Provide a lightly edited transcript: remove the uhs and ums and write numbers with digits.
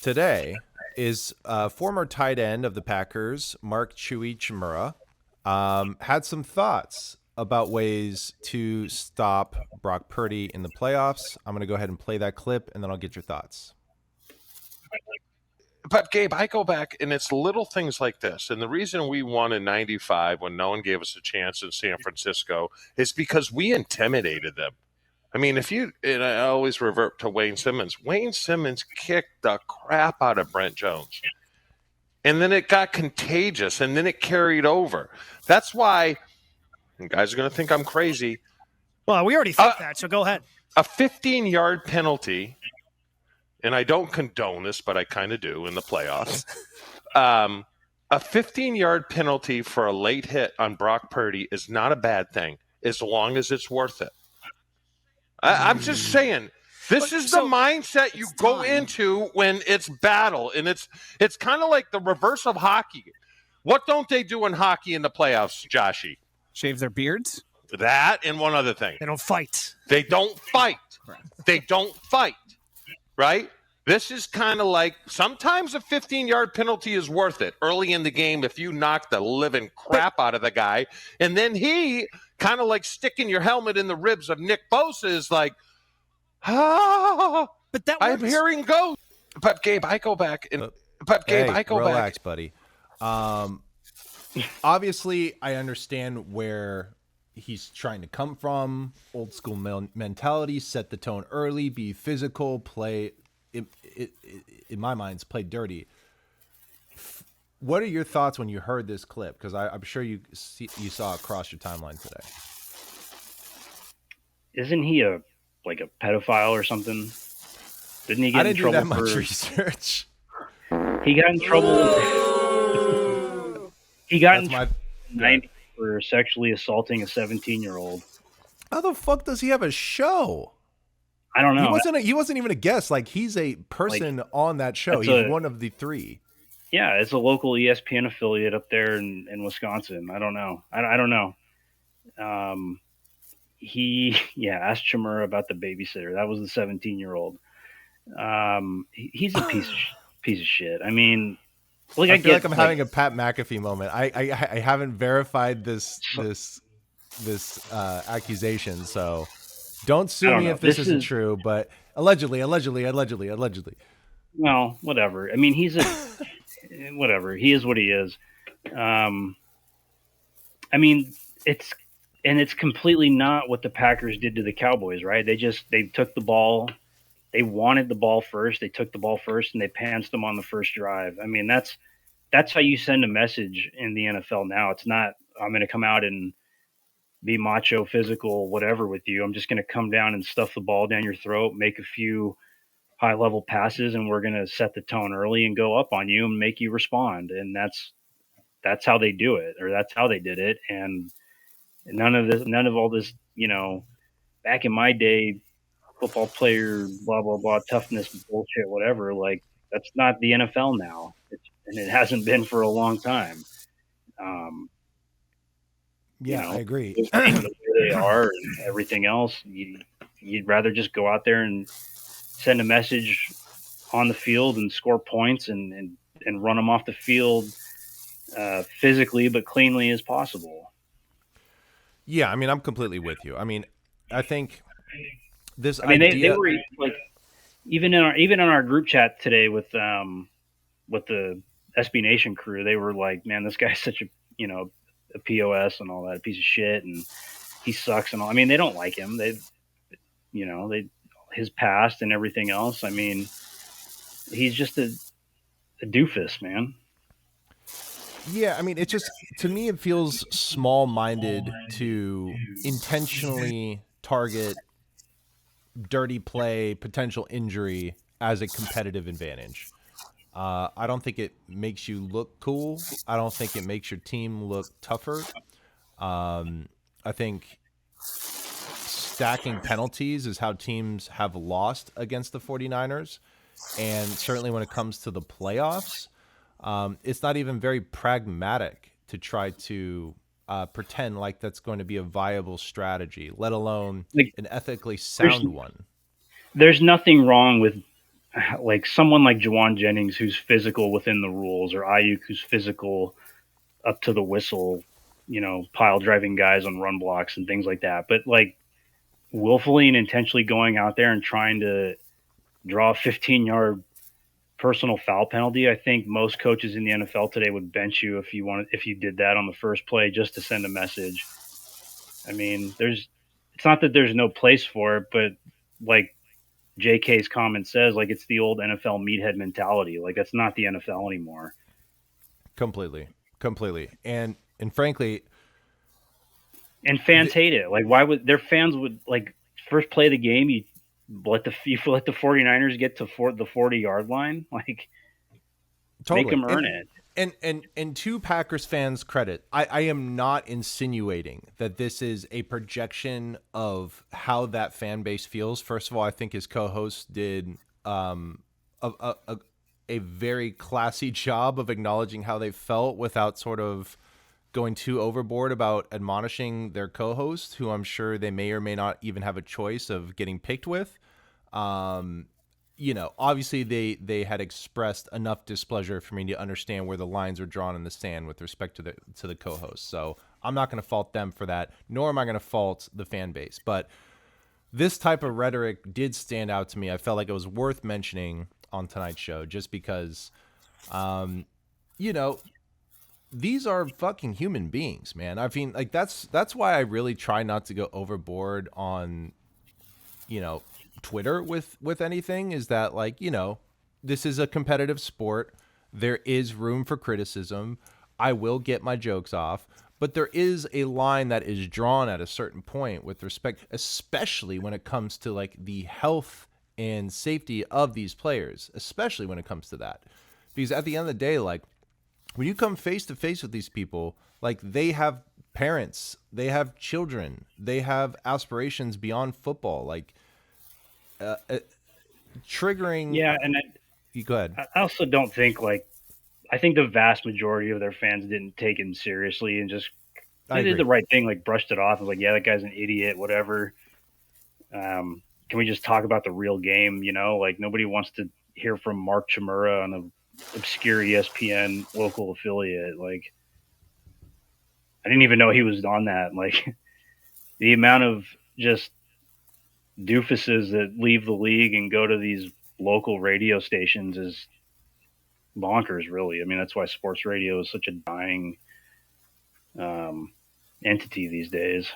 today is former tight end of the Packers, Mark Chewy Chmura, had some thoughts about ways to stop Brock Purdy in the playoffs. I'm going to go ahead and play that clip, and then I'll get your thoughts. But Gabe, I go back and it's little things like this. And the reason we won in 95 when no one gave us a chance in San Francisco is because we intimidated them. I mean, and I always revert to Wayne Simmons. Wayne Simmons kicked the crap out of Brent Jones. And then it got contagious and then it carried over. That's why, you guys are going to think I'm crazy. Well, we already think that, so go ahead. A 15-yard penalty, and I don't condone this, but I kind of do in the playoffs. A 15-yard penalty for a late hit on Brock Purdy is not a bad thing as long as it's worth it. I'm just saying, this is the mindset you go into when it's battle, and it's kind of like the reverse of hockey. What don't they do in hockey in the playoffs, Joshy? Shave their beards? That and one other thing. They don't fight. They don't fight. They don't fight, right? This is kind of like sometimes a 15-yard penalty is worth it early in the game if you knock the living crap out of the guy. And then he kind of like sticking your helmet in the ribs of Nick Bosa is like, but that I'm hearing ghosts. But Gabe, I go back and relax, buddy. Obviously, I understand where he's trying to come from. Old school mentality, set the tone early, be physical, play. In my mind, play dirty. What are your thoughts when you heard this clip? Because I'm sure you saw it across your timeline today. Isn't he a pedophile or something? Didn't he get in trouble? I didn't do that much research. He got in trouble. He got in trouble for sexually assaulting a 17-year-old. How the fuck does he have a show? I don't know. He wasn't even a guest. Like, he's a person on that show. He's one of the three. Yeah, it's a local ESPN affiliate up there in Wisconsin. I don't know. I don't know. He asked Chmura about the babysitter. That was the 17-year-old. He's a piece of shit. I mean, I feel like I'm having a Pat McAfee moment. I haven't verified this accusation, so don't sue me if this isn't true. But allegedly. Well, whatever. I mean, whatever. He is what he is. I mean, it's completely not what the Packers did to the Cowboys, right? They took the ball. They wanted the ball first. They took the ball first, and they pantsed them on the first drive. I mean, that's how you send a message in the NFL now. It's not, I'm going to come out and be macho, physical, whatever with you. I'm just going to come down and stuff the ball down your throat, make a few high-level passes, and we're going to set the tone early and go up on you and make you respond. And that's how they do it, or that's how they did it. And none of all this, back in my day, football player, blah, blah, blah, toughness, bullshit, whatever. Like, that's not the NFL now. And it hasn't been for a long time. I agree. They are and everything else. You'd rather just go out there and send a message on the field and score points and run them off the field physically but cleanly as possible. Yeah, I mean, I'm completely with you. I mean, I think this. They were like even in our group chat today with the SB Nation crew. They were like, "Man, this guy's such a POS and all that, a piece of shit, and he sucks and all." I mean, they don't like him. His past and everything else. I mean, he's just a doofus, man. Yeah, I mean, it just, to me, it feels small-minded to intentionally target dirty play, potential injury as a competitive advantage. I don't think it makes you look cool. I don't think it makes your team look tougher. I think stacking penalties is how teams have lost against the 49ers. And certainly when it comes to the playoffs, it's not even very pragmatic to try to pretend like that's going to be a viable strategy, let alone an ethically sound one. There's nothing wrong with like someone like Jawan Jennings, who's physical within the rules, or Ayuk, who's physical up to the whistle, pile driving guys on run blocks and things like that. But like willfully and intentionally going out there and trying to draw a 15-yard personal foul penalty, I think most coaches in the NFL today would bench you if you did that on the first play just to send a message. I mean, it's not that there's no place for it, but like JK's comment says, like it's the old NFL meathead mentality. Like that's not the NFL anymore. Completely. And frankly, and fans hate it. Like why would their fans would like first play the game, you let the 49ers get to the 40-yard line, like totally. Make them earn it. And to Packers fans' credit, I am not insinuating that this is a projection of how that fan base feels. First of all, I think his co-host did a very classy job of acknowledging how they felt without sort of going too overboard about admonishing their co-host, who I'm sure they may or may not even have a choice of getting picked with. Obviously they had expressed enough displeasure for me to understand where the lines are drawn in the sand with respect to the co-host. So I'm not going to fault them for that, nor am I going to fault the fan base. But this type of rhetoric did stand out to me. I felt like it was worth mentioning on tonight's show just because, these are fucking human beings, man. I mean, like that's why I really try not to go overboard on, Twitter with anything, is that like, this is a competitive sport. There is room for criticism. I will get my jokes off, but there is a line that is drawn at a certain point with respect, especially when it comes to like the health and safety of these players, especially when it comes to that. Because at the end of the day, like when you come face to face with these people, like they have parents, they have children, they have aspirations beyond football, like triggering. Yeah, and you go ahead. I also don't think I think the vast majority of their fans didn't take him seriously and just they did the right thing, like brushed it off. I was like, yeah, that guy's an idiot, whatever. Can we just talk about the real game? Like nobody wants to hear from Mark Chmura on an obscure ESPN local affiliate. Like I didn't even know he was on that. Like the amount of just doofuses that leave the league and go to these local radio stations is bonkers, really. I mean, that's why sports radio is such a dying entity these days.